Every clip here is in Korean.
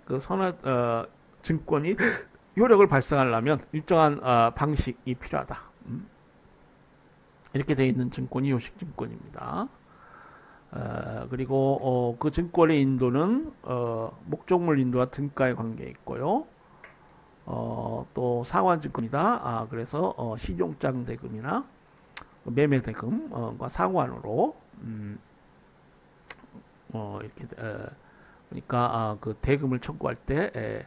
그 선화 증권이 효력을 발생하려면 일정한 방식이 필요하다. 이렇게 되어 있는 증권이 요식증권입니다. 그리고 그 증권의 인도는 목적물 인도와 등가에 관계 있고요. 또 상환증권이다. 그래서 신용장 대금이나 매매 대금과 상환으로 이렇게 그러니까 그 대금을 청구할 때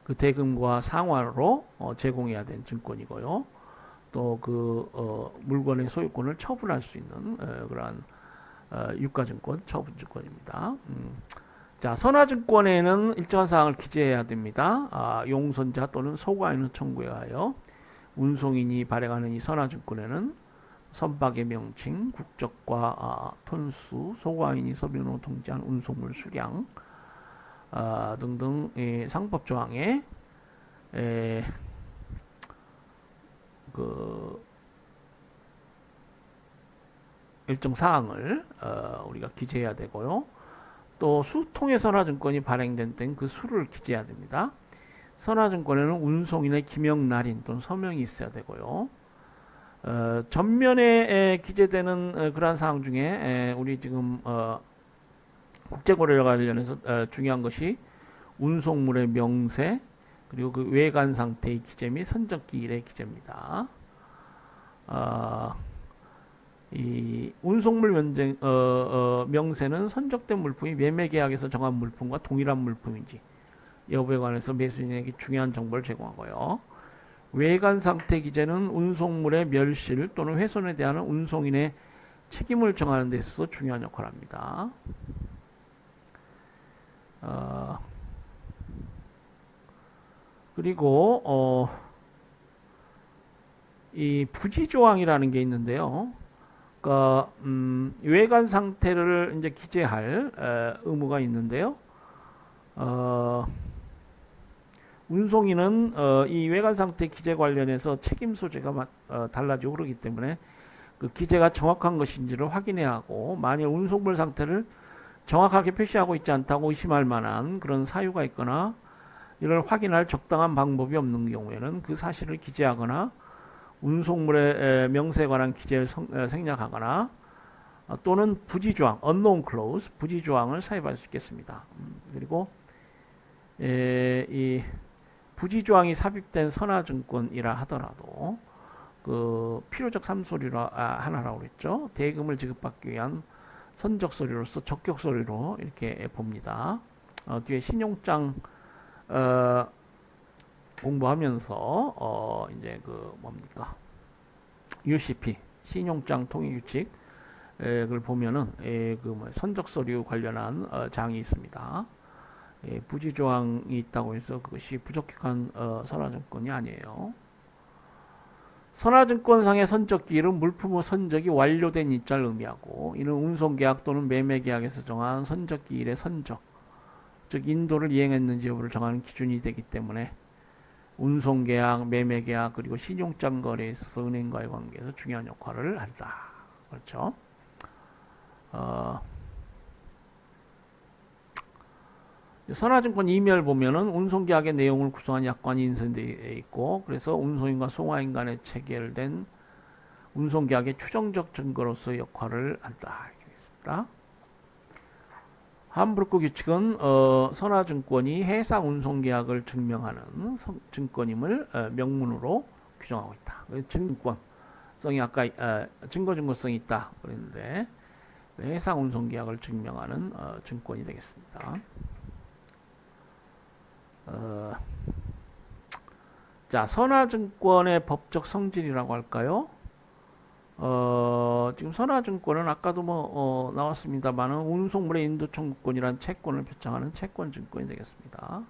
그 대금과 상환으로 제공해야 되는 증권이고요. 또 그 물건의 소유권을 처분할 수 있는 그러한 유가증권, 처분증권입니다. 자, 선화증권에는 일정한 사항을 기재해야 됩니다. 용선자 또는 소과인을 청구에 하여 운송인이 발행하는 이 선화증권에는 선박의 명칭, 국적과 톤수, 소과인이 서명으로 통지한 운송물 수량 등등 상법 조항에 그 일정 사항을 우리가 기재해야 되고요. 또 수통의 선화증권이 발행된 때는 그 수를 기재해야 됩니다. 선화증권에는 운송인의 기명, 날인 또는 서명이 있어야 되고요. 전면에 기재되는 그러한 사항 중에 우리 지금 국제거래와 관련해서 중요한 것이 운송물의 명세 그리고 그 외관 상태의 기재 및 선적기일의 기재입니다. 이 운송물 명세는 선적된 물품이 매매계약에서 정한 물품과 동일한 물품인지 여부에 관해서 매수인에게 중요한 정보를 제공하고요. 외관 상태 기재는 운송물의 멸실 또는 훼손에 대한 운송인의 책임을 정하는 데 있어서 중요한 역할을 합니다. 그리고 이 부지조항이라는 게 있는데요. 그러니까 외관 상태를 이제 기재할 의무가 있는데요. 운송인은 이 외관 상태 기재 관련해서 책임 소재가 달라지고 그러기 때문에 그 기재가 정확한 것인지를 확인해야 하고, 만일 운송물 상태를 정확하게 표시하고 있지 않다고 의심할 만한 그런 사유가 있거나 이를 확인할 적당한 방법이 없는 경우에는 그 사실을 기재하거나 운송물의 명세에 관한 기재를 생략하거나 또는 부지조항, unknown clause, 부지조항을 삽입할 수 있겠습니다. 그리고 이 부지조항이 삽입된 선화증권이라 하더라도 그 필요적 삼소리라 하나라고 그랬죠. 대금을 지급받기 위한 선적 서류로서 적격 서류로 이렇게 봅니다. 뒤에 신용장 공부하면서 이제 그 뭡니까 UCP 신용장 통일 규칙을 보면은 그 선적 서류 관련한 장이 있습니다. 부지 조항이 있다고 해서 그것이 부적격한 선화증권이 아니에요. 선화증권상의 선적기일은 물품 후 선적이 완료된 일자를 의미하고, 이는 운송계약 또는 매매계약에서 정한 선적기일의 선적, 즉 인도를 이행했는지 여부를 정하는 기준이 되기 때문에 운송계약, 매매계약 그리고 신용장 거래에 있어서 은행과의 관계에서 중요한 역할을 한다. 그렇죠? 선화증권 이면을 보면은 운송계약의 내용을 구성한 약관이 인쇄되어 있고, 그래서 운송인과 송화인 간에 체결된 운송계약의 추정적 증거로서의 역할을 한다. 이렇게 있습니다. 함부르크 규칙은 선화증권이 해상 운송계약을 증명하는 증권임을 명문으로 규정하고 있다. 증권성이 아까 증거성이 있다 그랬는데 해상 운송계약을 증명하는 증권이 되겠습니다. 자, 선화증권의 법적 성질이라고 할까요? 지금 선화증권은 아까도 나왔습니다만은 운송물의 인도 청구권이란 채권을 표창하는 채권증권이 되겠습니다.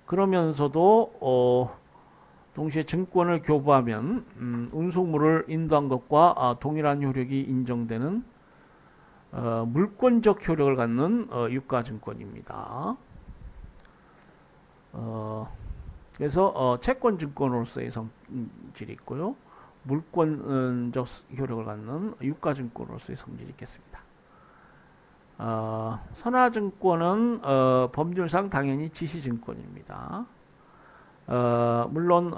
그러면서도 동시에 증권을 교부하면 운송물을 인도한 것과 동일한 효력이 인정되는 물권적 효력을 갖는 유가증권입니다. 그래서 채권증권으로서의 성질이 있고요. 물권적 효력을 갖는 유가증권으로서의 성질이 있겠습니다. 선화증권은 법률상 당연히 지시증권입니다. 물론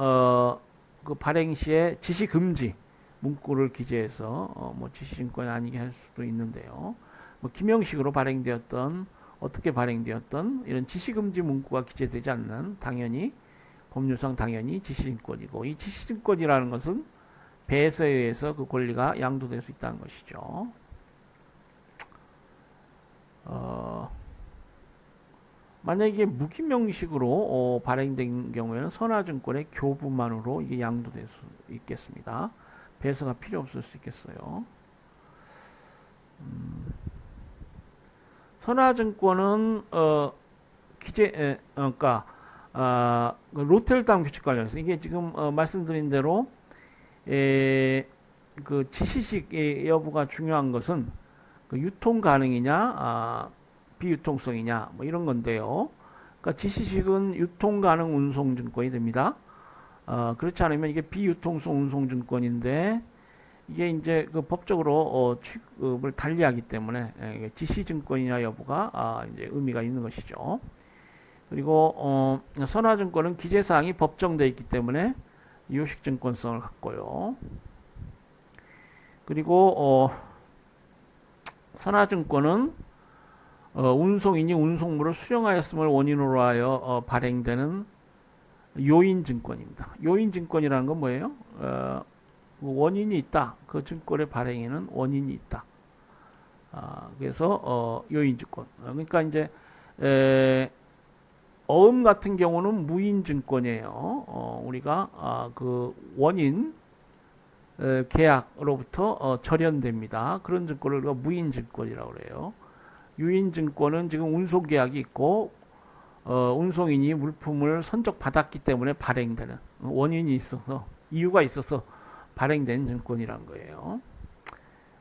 그 발행 시에 지시 금지 문구를 기재해서 뭐 지시증권이 아니게 할 수도 있는데요. 뭐 기명식으로 발행되었던 어떻게 발행되었던 이런 지시금지 문구가 기재되지 않는 당연히 법률상 당연히 지시증권이고, 이 지시증권이라는 것은 배서에 의해서 그 권리가 양도될 수 있다는 것이죠. 만약에 이게 무기명식으로 발행된 경우에는 선화증권의 교부만으로 이게 양도될 수 있겠습니다. 배서가 필요 없을 수 있겠어요. 선화증권은 기재 그러니까 로텔담 규칙 관련해서 이게 지금 말씀드린 대로 그 지시식 여부가 중요한 것은 그 유통 가능이냐 비유통성이냐 뭐 이런 건데요. 그러니까 지시식은 유통 가능 운송증권이 됩니다. 그렇지 않으면 이게 비유통성 운송증권인데, 이게 이제 그 법적으로 취급을 달리하기 때문에 지시증권이냐 여부가 이제 의미가 있는 것이죠. 그리고 선화증권은 기재사항이 법정되어 있기 때문에 요식증권성을 갖고요. 그리고 선화증권은 운송인이 운송물을 수령하였음을 원인으로 하여 발행되는 요인증권입니다. 요인증권이라는 건 뭐예요? 원인이 있다. 그 증권의 발행에는 원인이 있다. 그래서 요인증권. 그러니까 이제 어음 같은 경우는 무인증권이에요. 우리가 그 원인 계약으로부터 절연됩니다. 그런 증권을 우리가 무인증권이라고 그래요. 유인증권은 지금 운송계약이 있고 운송인이 물품을 선적받았기 때문에 발행되는, 원인이 있어서 이유가 있어서 발행된 증권이란 거예요.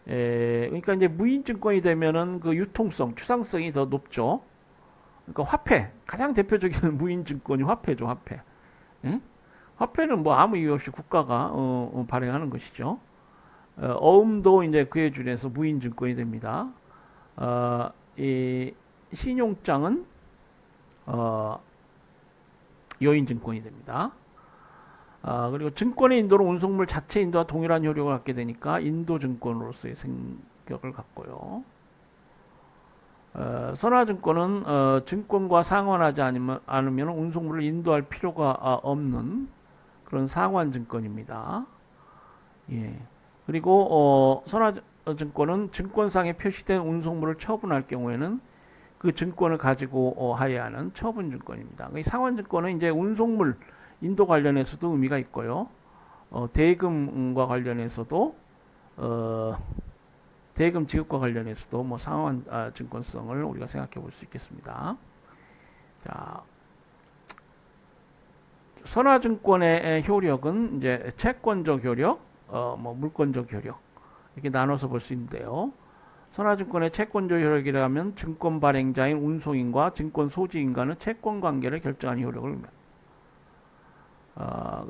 그러니까 이제 무인증권이 되면은 그 유통성, 추상성이 더 높죠. 그러니까 화폐, 가장 대표적인 무인증권이 화폐죠, 화폐. 예? 화폐는 뭐 아무 이유 없이 국가가 발행하는 것이죠. 어음도 이제 그에 준해서 무인증권이 됩니다. 이 신용장은 요인증권이 됩니다. 그리고 증권의 인도로 운송물 자체 인도와 동일한 효력을 갖게 되니까 인도증권으로서의 성격을 갖고요. 선화증권은 증권과 상환하지 않으면 운송물을 인도할 필요가 없는 그런 상환증권입니다. 예. 그리고 선화증권은 증권상에 표시된 운송물을 처분할 경우에는 그 증권을 가지고 하여야 하는 처분증권입니다. 상환증권은 이제 운송물 인도 관련해서도 의미가 있고요. 대금과 관련해서도 대금 지급과 관련해서도 뭐 상환 증권성을 우리가 생각해 볼 수 있겠습니다. 자, 선화증권의 효력은 이제 채권적 효력, 뭐 물권적 효력 이렇게 나눠서 볼 수 있는데요. 선화증권의 채권적 효력이라면 증권 발행자인 운송인과 증권 소지인과는 채권 관계를 결정하는 효력을 의미합니다.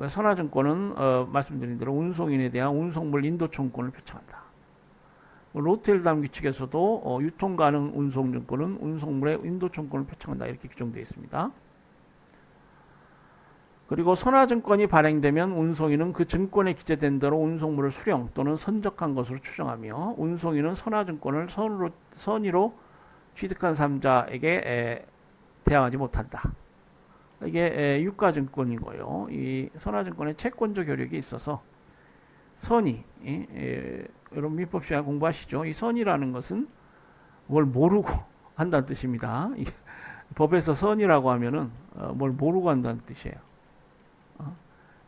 선화증권은 말씀드린 대로 운송인에 대한 운송물 인도청구권을 표창한다. 로텔담 규칙에서도 유통 가능 운송증권은 운송물의 인도청구권을 표창한다, 이렇게 규정되어 있습니다. 그리고 선화증권이 발행되면 운송인은 그 증권에 기재된 대로 운송물을 수령 또는 선적한 것으로 추정하며, 운송인은 선화증권을 선의로 취득한 3자에게 대항하지 못한다. 이게 유가증권이고요. 이 선화증권의 채권적 효력이 있어서 선의, 여러분 민법 시간에 공부하시죠. 이 선의라는 것은 뭘 모르고 한다는 뜻입니다. 법에서 선의라고 하면은 뭘 모르고 한다는 뜻이에요.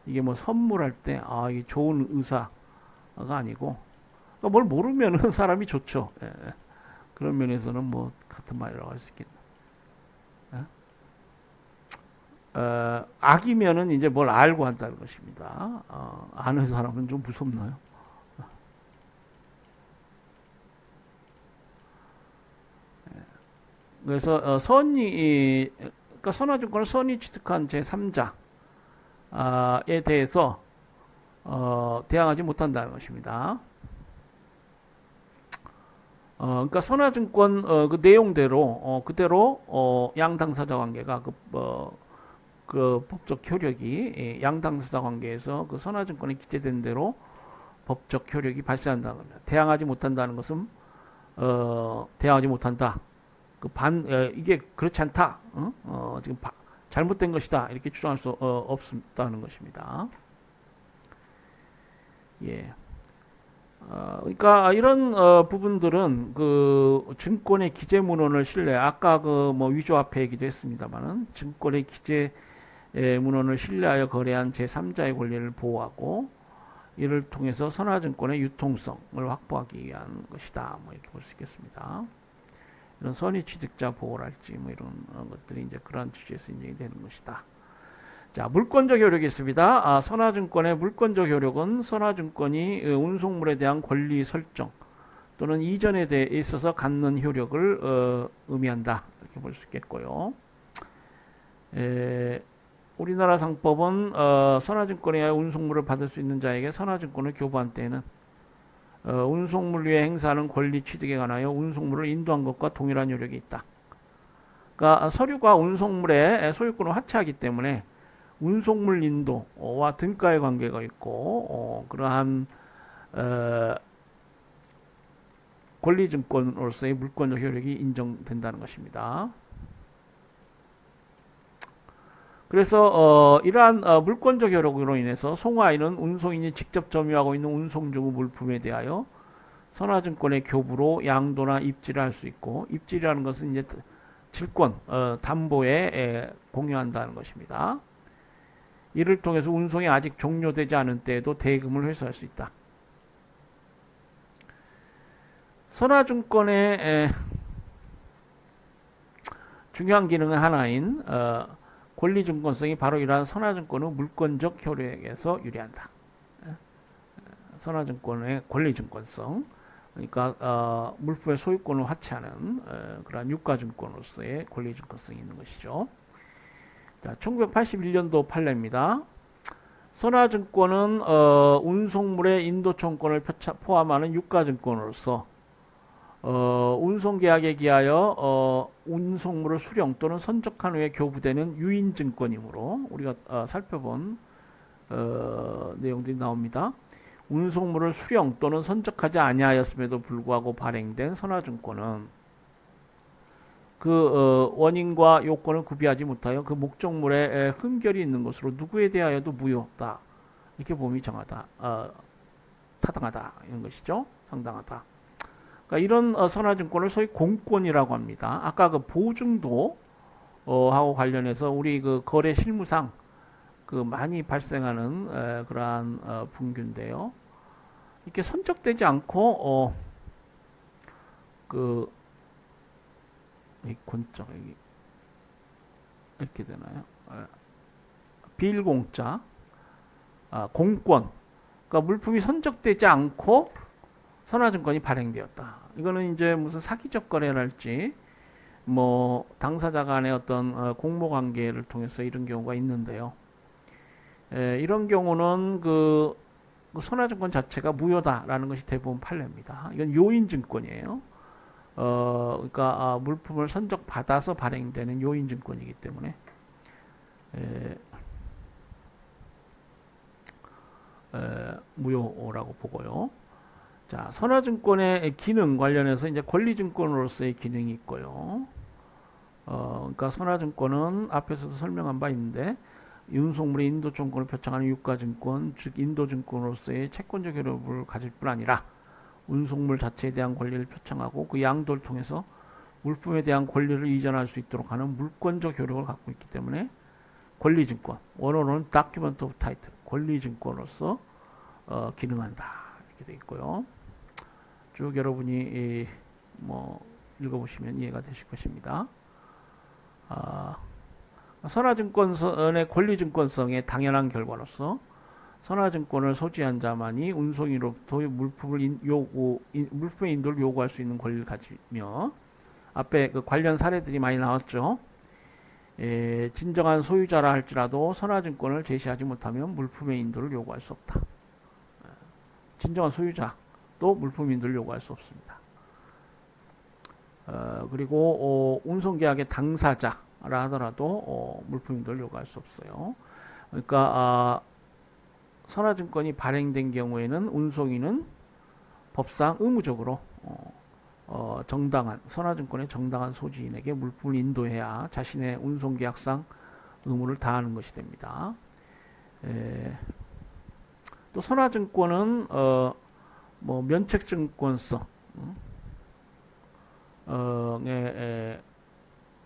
이게 뭐 선물할 때 이게 좋은 의사가 아니고, 그러니까 뭘 모르면은 사람이 좋죠. 그런 면에서는 뭐 같은 말이라고 할 수 있겠네. 악이면은 이제 뭘 알고 한다는 것입니다. 아는 사람은 좀 무섭나요? 그래서 그러니까 선화증권을 선의 취득한 제3자에 대해서 대항하지 못한다는 것입니다. 그러니까 선화증권 그 내용대로 그대로 양 당사자 관계가 그 법적 효력이 양 당사자 관계에서 그 선화증권에 기재된 대로 법적 효력이 발생한다는 겁니다. 대항하지 못한다는 것은 대항하지 못한다. 이게 그렇지 않다. 지금 잘못된 것이다. 이렇게 주장할 수 없다는 것입니다. 예. 그러니까 이런 부분들은 그 증권의 기재 문헌을 신뢰, 아까 그 뭐 위조화폐 얘기도 했습니다만은 증권의 기재 문헌을 신뢰하여 거래한 제3자의 권리를 보호하고 이를 통해서 선화증권의 유통성을 확보하기 위한 것이다. 뭐 이렇게 볼 수 있겠습니다. 이런 선의취득자 보호랄지 뭐 이런 것들이 이제 그러한 취지에서 인정이 되는 것이다. 자, 물권적 효력이 있습니다. 선화증권의 물권적 효력은 선화증권이 운송물에 대한 권리 설정 또는 이전에 대해 있어서 갖는 효력을 의미한다. 이렇게 볼 수 있겠고요. 우리나라 상법은 선화증권에 의하여 운송물을 받을 수 있는 자에게 선화증권을 교부한 때에는 운송물 위에 행사하는 권리 취득에 관하여 운송물을 인도한 것과 동일한 효력이 있다. 그러니까 서류가 운송물의 소유권을 화치하기 때문에 운송물 인도와 등가의 관계가 있고 그러한 권리증권으로서의 물권적 효력이 인정된다는 것입니다. 그래서 이러한 물권적 효력으로 인해서 송화인은 운송인이 직접 점유하고 있는 운송 중 물품에 대하여 선화증권의 교부로 양도나 입지를 할 수 있고, 입지라는 것은 이제 질권, 담보에 공유한다는 것입니다. 이를 통해서 운송이 아직 종료되지 않은 때에도 대금을 회수할 수 있다. 선화증권의 중요한 기능은 하나인 권리증권성이 바로 이러한 선화증권의 물권적 효력에서 유래한다. 선화증권의 권리증권성, 그러니까 물품의 소유권을 화치하는 그러한 유가증권으로서의 권리증권성이 있는 것이죠. 자, 1981년도 판례입니다. 선화증권은 운송물의 인도청권을 포함하는 유가증권으로서 운송계약에 기하여 운송물을 수령 또는 선적한 후에 교부되는 유인증권이므로 우리가 살펴본 내용들이 나옵니다. 운송물을 수령 또는 선적하지 아니하였음에도 불구하고 발행된 선화증권은 그 원인과 요건을 구비하지 못하여 그 목적물에 흠결이 있는 것으로 누구에 대하여도 무효다. 이렇게 봄이 정하다, 타당하다 이런 것이죠. 상당하다. 그러니까 이런 선화증권을 소위 공권이라고 합니다. 아까 그 보증도 하고 관련해서 우리 그 거래 실무상 그 많이 발생하는 그러한 분규인데요. 이렇게 선적되지 않고 그 권적 이렇게 되나요? 비일공짜, 공권. 그러니까 물품이 선적되지 않고 선화증권이 발행되었다. 이거는 이제 무슨 사기적 거래랄지 뭐 당사자 간의 어떤 공모 관계를 통해서 이런 경우가 있는데요. 이런 경우는 그 선화증권 자체가 무효다라는 것이 대부분 판례입니다. 이건 요인증권이에요. 그러니까 물품을 선적받아서 발행되는 요인증권이기 때문에 무효라고 보고요. 자, 선화증권의 기능 관련해서 이제 권리증권으로서의 기능이 있고요. 그러니까 선화증권은 앞에서도 설명한 바 있는데 운송물의 인도청권을 표창하는 유가증권, 즉 인도증권으로서의 채권적 효력을 가질 뿐 아니라 운송물 자체에 대한 권리를 표창하고 그 양도를 통해서 물품에 대한 권리를 이전할 수 있도록 하는 물권적 효력을 갖고 있기 때문에 권리증권, 원어로는 Document of Title, 권리증권으로서 기능한다 이렇게 되어 있고요. 쭉 여러분이 뭐 읽어보시면 이해가 되실 것입니다. 선화증권의 권리증권성의 당연한 결과로서 선화증권을 소지한 자만이 운송인으로부터 물품의 인도를 요구할 수 있는 권리를 가지며 앞에 그 관련 사례들이 많이 나왔죠. 진정한 소유자라 할지라도 선화증권을 제시하지 못하면 물품의 인도를 요구할 수 없다. 진정한 소유자도 물품 인도를 요구할 수 없습니다. 그리고 운송계약의 당사자라 하더라도 물품인도를 요구할 수 없어요. 그러니까 선화증권이 발행된 경우에는 운송인은 법상 의무적으로 정당한 선화증권의 정당한 소지인에게 물품을 인도해야 자신의 운송계약상 의무를 다하는 것이 됩니다. 또 선화증권은 뭐 면책증권서,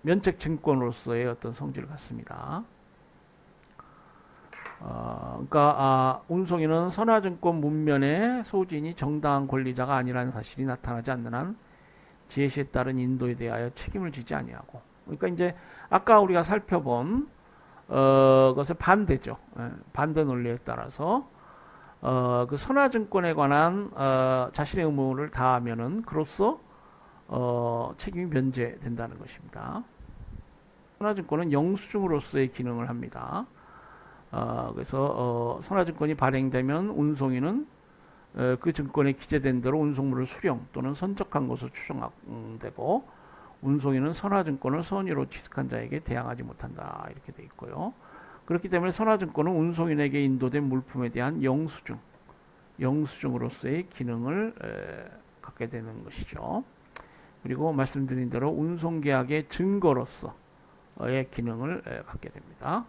면책증권으로서의 어떤 성질을 갖습니다. 그러니까 운송인은 선화증권 문면의 소지인이 정당한 권리자가 아니라는 사실이 나타나지 않는 한 제시에 따른 인도에 대하여 책임을 지지 아니하고, 그러니까 이제 아까 우리가 살펴본 것의 반대죠. 반대 논리에 따라서 그 선화증권에 관한 자신의 의무를 다하면은 그로써 책임이 면제된다는 것입니다. 선화증권은 영수증으로서의 기능을 합니다. 그래서 선화증권이 발행되면 운송인은 그 증권에 기재된 대로 운송물을 수령 또는 선적한 것으로 추정되고, 운송인은 선화증권을 선의로 취득한 자에게 대항하지 못한다, 이렇게 돼 있고요. 그렇기 때문에 선화증권은 운송인에게 인도된 물품에 대한 영수증으로서의 기능을 갖게 되는 것이죠. 그리고 말씀드린 대로 운송계약의 증거로서의 기능을 갖게 됩니다.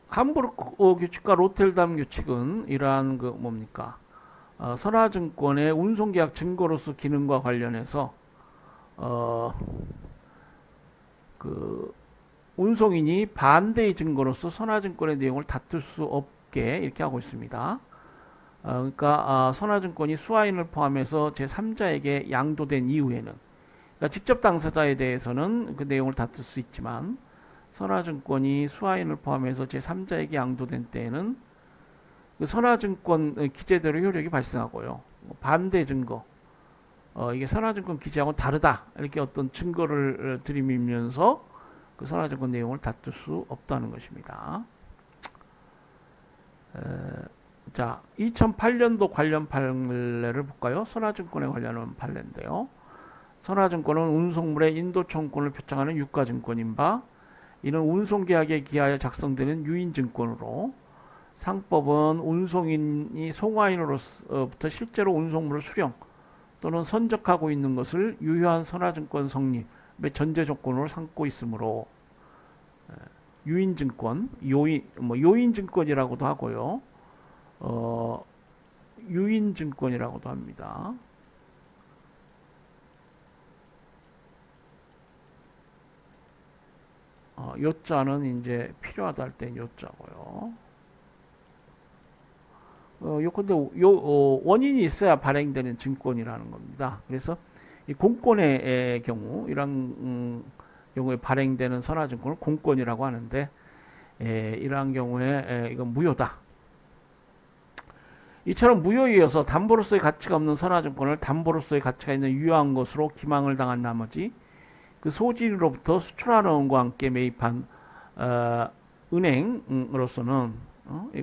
함부르크 규칙과 로텔담 규칙은 이러한 그 뭡니까? 선화증권의 운송계약 증거로서 기능과 관련해서 그 운송인이 반대의 증거로서 선화증권의 내용을 다툴 수 없게 이렇게 하고 있습니다. 그러니까 선화증권이 수화인을 포함해서 제3자에게 양도된 이후에는, 그러니까 직접 당사자에 대해서는 그 내용을 다툴 수 있지만 선화증권이 수화인을 포함해서 제3자에게 양도된 때에는 그 선화증권 기재대로 효력이 발생하고요. 반대 증거, 이게 선화증권 기재하고 다르다, 이렇게 어떤 증거를 들이밀면서 그 선화증권 내용을 다툴 수 없다는 것입니다. 자, 2008년도 관련 판례를 볼까요? 선화증권에 관련한 판례인데요. 선화증권은 운송물의 인도청구권을 표창하는 유가증권인 바, 이는 운송계약에 기하여 작성되는 유인증권으로, 상법은 운송인이 송화인으로부터 실제로 운송물을 수령 또는 선적하고 있는 것을 유효한 선화증권 성립의 전제 조건으로 삼고 있으므로 유인증권, 요인증권이라고도 하고요, 유인증권이라고도 합니다. 요자는 이제 필요하다 할 땐 요자고요. 요건데 원인이 있어야 발행되는 증권이라는 겁니다. 그래서 이 공권의 경우, 이런 경우에 발행되는 선화증권을 공권이라고 하는데, 이러한 경우에 이건 무효다. 이처럼 무효에 이어서 담보로서의 가치가 없는 선화증권을 담보로서의 가치가 있는 유효한 것으로 기망을 당한 나머지 그 소지인으로부터 수출하는 원과 함께 매입한 은행으로서는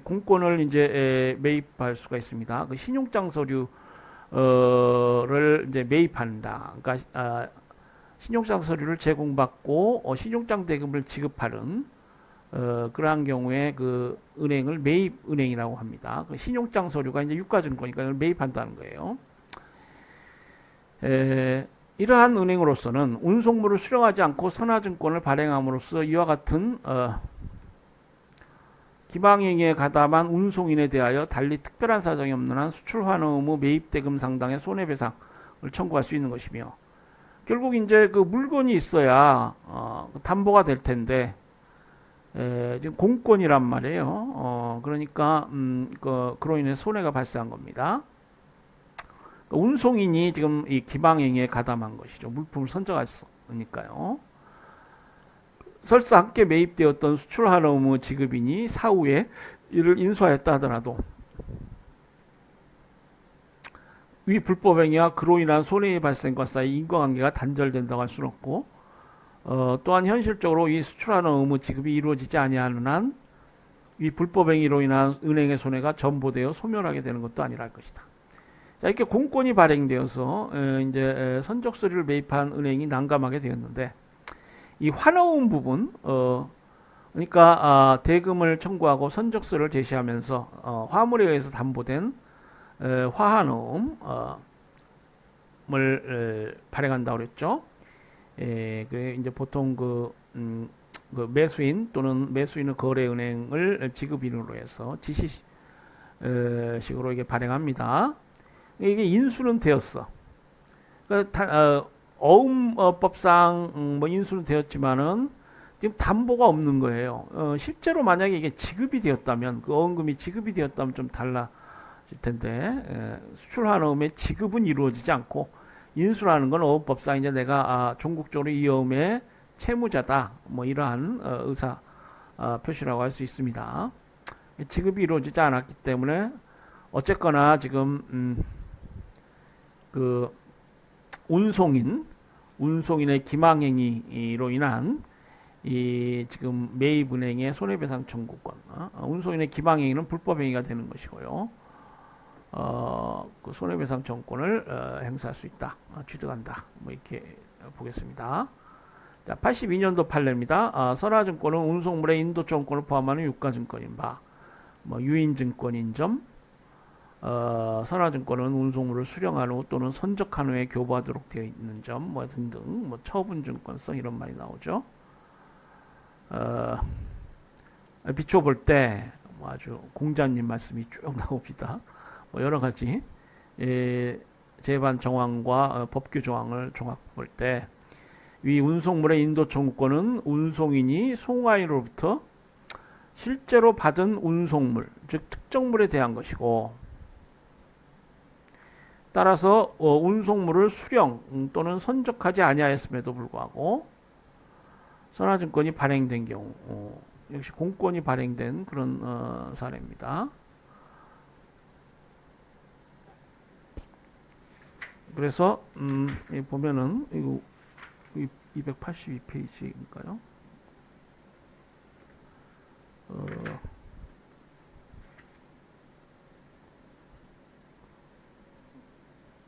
공권을 이제 매입할 수가 있습니다. 그 신용장 서류를 이제 매입한다. 그러니까 신용장 서류를 제공받고 신용장 대금을 지급하는 그러한 경우에 그 은행을 매입 은행이라고 합니다. 그 신용장 서류가 이제 유가증권이니까 이걸 매입한다는 거예요. 이러한 은행으로서는 운송물을 수령하지 않고 선화증권을 발행함으로써 이와 같은 기망행위에 가담한 운송인에 대하여 달리 특별한 사정이 없는 한 수출 환원 의무 매입대금 상당의 손해배상을 청구할 수 있는 것이며, 결국 이제 그 물건이 있어야 담보가 될 텐데 지금 공권이란 말이에요. 그러니까 그로 인해 손해가 발생한 겁니다. 운송인이 지금 이 기망행위에 가담한 것이죠. 물품을 선적했으니까요. 설사 함께 매입되었던 수출하는 의무 지급인이 사후에 이를 인수하였다 하더라도 위 불법행위와 그로 인한 손해의 발생과 사이 인과관계가 단절된다고 할 수는 없고, 또한 현실적으로 이 수출하는 의무 지급이 이루어지지 아니하는 한 이 불법 행위로 인한 은행의 손해가 전보되어 소멸하게 되는 것도 아니랄 것이다. 자, 이렇게 공권이 발행되어서 이제 선적서류를 매입한 은행이 난감하게 되었는데 이 화놓은 부분, 그러니까 대금을 청구하고 선적서를 제시하면서 화물에 의해서 담보된 화한음을 발행한다고 그랬죠. 그 이제 보통 그 매수인 또는 매수인의 거래은행을 지급인으로 해서 지시식으로 이게 발행합니다. 이게 인수는 되었어. 그러니까 어음법상 뭐 인수는 되었지만은 지금 담보가 없는 거예요. 실제로 만약에 이게 지급이 되었다면 그 어음금이 지급이 되었다면 좀 달라질 텐데 수출한 어음의 지급은 이루어지지 않고 인수라는 건 어음법상 이제 내가 종국적으로 이 어음의 채무자다 뭐 이러한 의사 표시라고 할 수 있습니다. 지급이 이루어지지 않았기 때문에 어쨌거나 지금 그 운송인의 기망행위로 인한 이 지금 매입은행의 손해배상 청구권, 운송인의 기망행위는 불법행위가 되는 것이고요. 그 손해배상 청구권을 행사할 수 있다, 취득한다, 뭐 이렇게 보겠습니다. 자, 82년도 판례입니다. 선화증권은 운송물의 인도청구권을 포함하는 유가증권인 바, 뭐 유인증권인 점, 선화증권은 운송물을 수령한 후 또는 선적한 후에 교부하도록 되어 있는 점, 뭐 등등, 뭐 처분증권성 이런 말이 나오죠. 비춰볼 때 뭐 아주 공자님 말씀이 쭉 나옵니다. 뭐 여러 가지 재반 정황과 법규 조항을 종합 볼 때 위 운송물의 인도 청구권은 운송인이 송화인으로부터 실제로 받은 운송물, 즉 특정물에 대한 것이고, 따라서 운송물을 수령 또는 선적하지 아니하였음에도 불구하고 선화증권이 발행된 경우 역시 공권이 발행된 그런 사례입니다. 그래서 보면은 이거 282페이지인가요?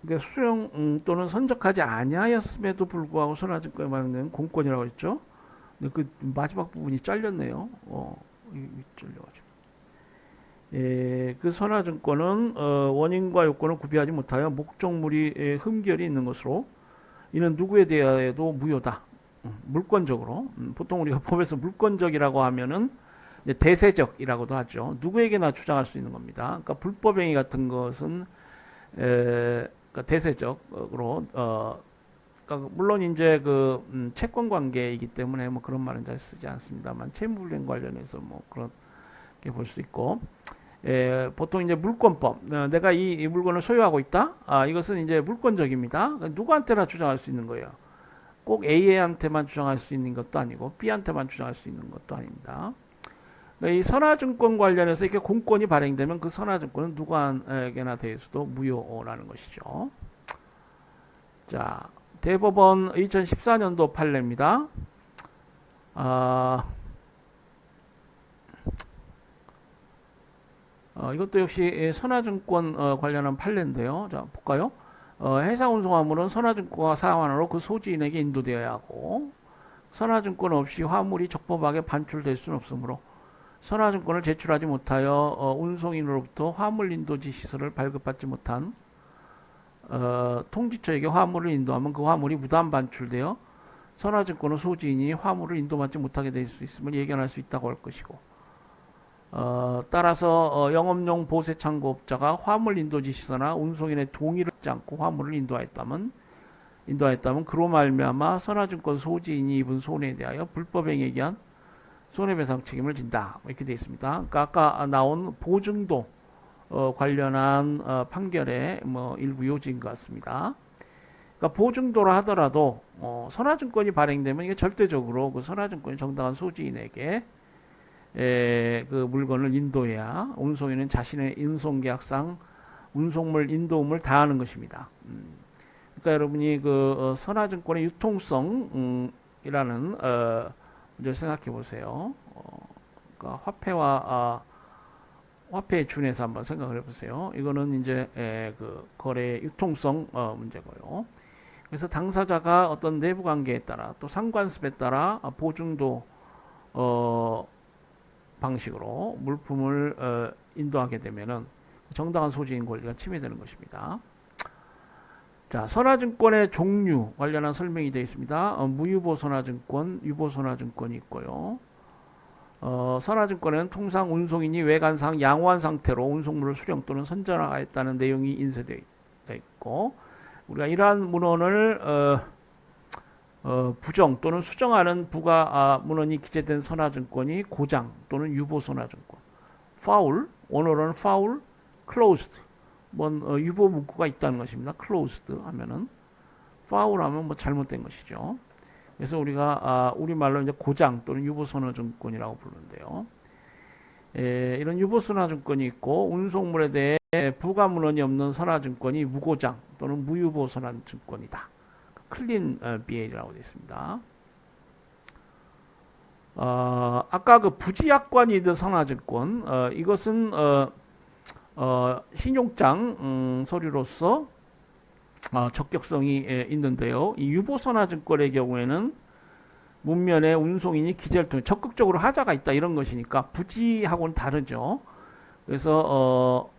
그러니까 수령 또는 선적하지 아니하였음에도 불구하고 선화증권에 발행된 공권이라고 했죠. 근데 그 마지막 부분이 잘렸네요. 잘려가지고. 그 선화증권은 원인과 요건을 구비하지 못하여 목적물이 흠결이 있는 것으로 이는 누구에 대하여도 무효다. 물권적으로. 보통 우리가 법에서 물권적이라고 하면은 대세적이라고도 하죠. 누구에게나 주장할 수 있는 겁니다. 그러니까 불법행위 같은 것은 그러니까 대세적으로 그러니까 물론 이제 그 채권 관계이기 때문에 뭐 그런 말은 잘 쓰지 않습니다만 채무불이행 관련해서 뭐 그렇게 볼 수 있고, 보통 이제 물권법, 내가 이 물건을 소유하고 있다. 이것은 이제 물권적입니다. 그러니까 누구한테나 주장할 수 있는 거예요. 꼭 A한테만 주장할 수 있는 것도 아니고 B한테만 주장할 수 있는 것도 아닙니다. 이 선화증권 관련해서 이렇게 공권이 발행되면 그 선화증권은 누구에게나 대해서도 무효라는 것이죠. 자, 대법원 2014년도 판례입니다. 이것도 역시 선화증권 관련한 판례인데요. 자, 볼까요? 해상운송화물은 선화증권과 사항환으로 그 소지인에게 인도되어야 하고, 선화증권 없이 화물이 적법하게 반출될 수는 없으므로 선화증권을 제출하지 못하여 운송인으로부터 화물 인도지 시설을 발급받지 못한 통지처에게 화물을 인도하면 그 화물이 무단 반출되어 선화증권의 소지인이 화물을 인도받지 못하게 될 수 있음을 예견할 수 있다고 할 것이고, 따라서 영업용 보세창고업자가 화물 인도지 시설이나 운송인의 동의를 받지 않고 화물을 인도하였다면 그로 말미암아 선화증권 소지인이 입은 손해에 대하여 불법행위에 의한 손해배상 책임을 진다, 이렇게 되어 있습니다. 그러니까 아까 나온 보증도 관련한 판결의 뭐 일부 요지인 것 같습니다. 그러니까 보증도라 하더라도 선화증권이 발행되면 이게 절대적으로 그 선화증권이 정당한 소지인에게 그 물건을 인도해야 운송인은 자신의 운송계약상 운송물 인도음을 다하는 것입니다. 그러니까 여러분이 그 선화증권의 유통성이라는 문제를 생각해 보세요. 그러니까 화폐에 준해서 한번 생각을 해보세요. 이거는 이제 그 거래 유통성 문제고요. 그래서 당사자가 어떤 내부 관계에 따라 또 상관습에 따라 보증도 방식으로 물품을 인도하게 되면은 정당한 소지인 권리가 침해되는 것입니다. 자, 선화증권의 종류 관련한 설명이 되어 있습니다. 무유보 선화증권, 유보 선화증권이 있고요. 선화증권에는 통상 운송인이 외관상 양호한 상태로 운송물을 수령 또는 선전하였다는 내용이 인쇄되어 있고, 우리가 이러한 문헌을 부정 또는 수정하는 부가 문헌이 기재된 선화증권이 고장 또는 유보 선화증권. 파울, 원어로는 파울, closed. 유보 문구가 있다는 것입니다. closed 하면은 파울 하면 잘못된 것이죠. 그래서 우리가 우리말로 이제 고장 또는 유보 선화증권이라고 부르는데요. 이런 유보 선화증권이 있고 운송물에 대해 부가 문헌이 없는 선화증권이 무고장 또는 무유보 선화증권이다. 클린 BL이라고 되어 있습니다. 아까 그 부지약관이드 선화증권 이것은 신용장 서류로서 적격성이 있는데요. 이 유보선화증권의 경우에는 문면에 운송인이 기재를 통해 적극적으로 하자가 있다 이런 것이니까 부지하고는 다르죠. 그래서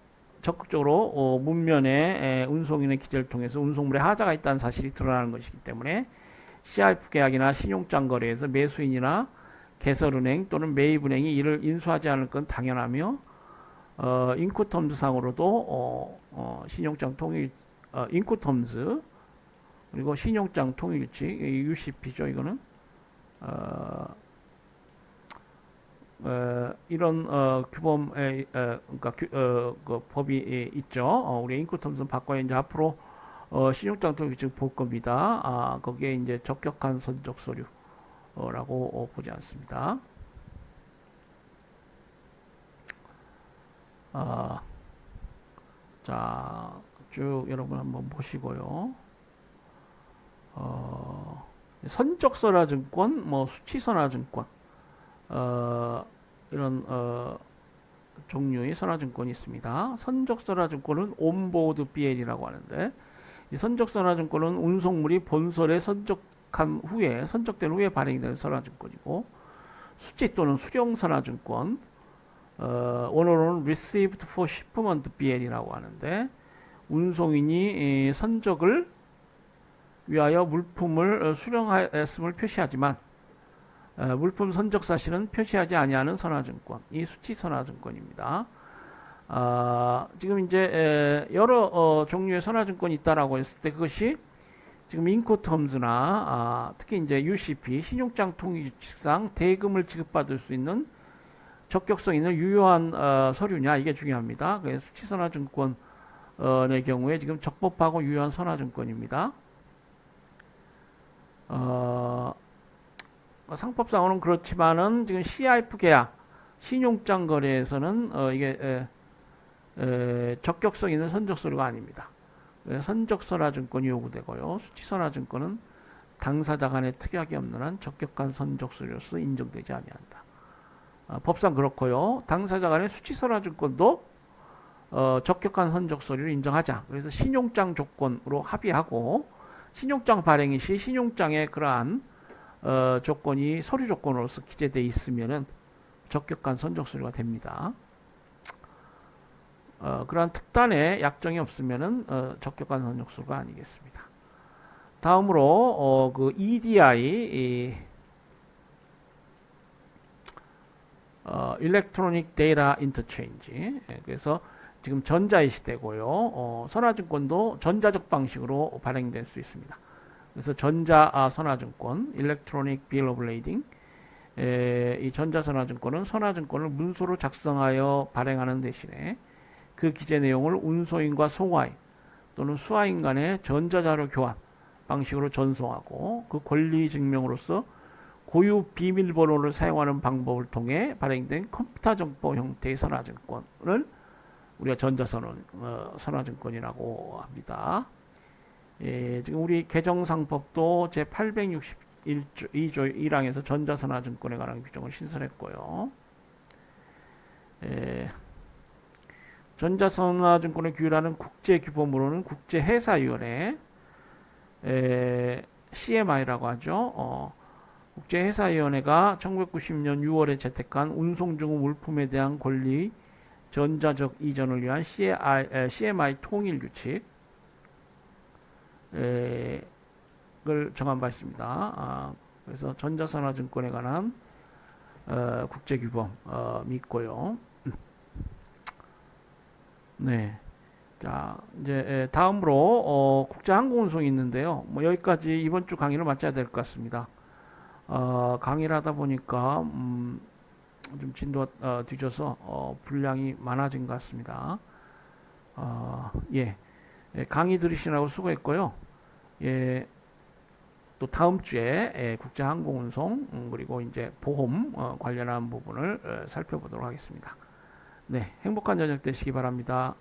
적극적으로 문면에 운송인의 기재를 통해서 운송물에 하자가 있다는 사실이 드러나는 것이기 때문에 CIF 계약이나 신용장 거래에서 매수인이나 개설은행 또는 매입은행이 이를 인수하지 않을 건 당연하며 인코텀즈 상으로도 신용장 통일 인코텀즈 그리고 신용장 통일규칙 UCP죠. 이거는 이런 규범에 그러니까 그 법이 있죠. 우리 인코텀즈는 바꿔야 이제 앞으로 신용장 통일규칙 볼 겁니다. 거기에 이제 적격한 선적 서류라고 보지 않습니다. 자, 쭉 여러분 한번 보시고요. 선적선화증권, 수치선화증권, 이런 종류의 선화증권이 있습니다. 선적선화증권은 온보드 BL이라고 하는데, 이 선적선화증권은 운송물이 본설에 선적된 후에 발행이 되는 선화증권이고, 수치 또는 수령선화증권, 원어로는 Received for Shipment BL이라고 하는데 운송인이 선적을 위하여 물품을 수령하였음을 표시하지만 물품 선적 사실은 표시하지 아니하는 선화증권, 이 수치 선화증권입니다. 지금 이제 여러 종류의 선화증권이 있다라고 했을 때 그것이 지금 인코텀즈나 특히 이제 UCP 신용장 통일규칙상 대금을 지급받을 수 있는 적격성 있는 유효한 서류냐 이게 중요합니다. 그래서 수치선화증권의 경우에 지금 적법하고 유효한 선화증권입니다. 상법상으로는 그렇지만은 지금 CIF 계약 신용장 거래에서는 이게 적격성 있는 선적 서류가 아닙니다. 선적선화증권이 요구되고요. 수치선화증권은 당사자 간의 특약이 없는 한 적격한 선적 서류로서 인정되지 아니한다. 법상 그렇고요. 당사자 간의 수치선화증권도 적격한 선적 서류를 인정하자. 그래서 신용장 조건으로 합의하고 신용장 발행이 시 신용장에 그러한 조건이 서류 조건으로서 기재되어 있으면은 적격한 선적 서류가 됩니다. 그러한 특단의 약정이 없으면은 적격한 선적 서류가 아니겠습니다. 다음으로 그 EDI Electronic Data Interchange. 그래서 지금 전자의 시대고요. 선화증권도 전자적 방식으로 발행될 수 있습니다. 그래서 전자 선화증권, Electronic Bill of Lading. 이 전자 선화증권은 선화증권을 문서로 작성하여 발행하는 대신에 그 기재 내용을 운송인과 송화인 또는 수화인 간의 전자자료 교환 방식으로 전송하고 그 권리 증명으로서 고유 비밀번호를 사용하는 방법을 통해 발행된 컴퓨터 정보 형태의 선화증권을 우리가 전자선화증권이라고 합니다. 지금 우리 개정상법도 제861조 1항에서 전자선화증권에 관한 규정을 신설했고요. 에, 전자선화증권을 규율하는 국제규범으로는 국제회사위원회 CMI라고 하죠. 국제회사위원회가 1990년 6월에 채택한 운송 중 물품에 대한 권리 전자적 이전을 위한 CMI 통일 규칙을 정한 바 있습니다. 그래서 전자산화증권에 관한 국제규범이 있고요. 네. 자, 이제 다음으로 국제항공운송이 있는데요. 뭐 여기까지 이번 주 강의를 마쳐야 될 것 같습니다. 강의를 하다 보니까 좀 진도가 뒤져서 분량이 많아진 것 같습니다. 예, 강의 들으시느라고 수고했고요. 예, 또 다음 주에 국제항공운송 그리고 이제 보험 관련한 부분을 살펴보도록 하겠습니다. 네, 행복한 저녁 되시기 바랍니다.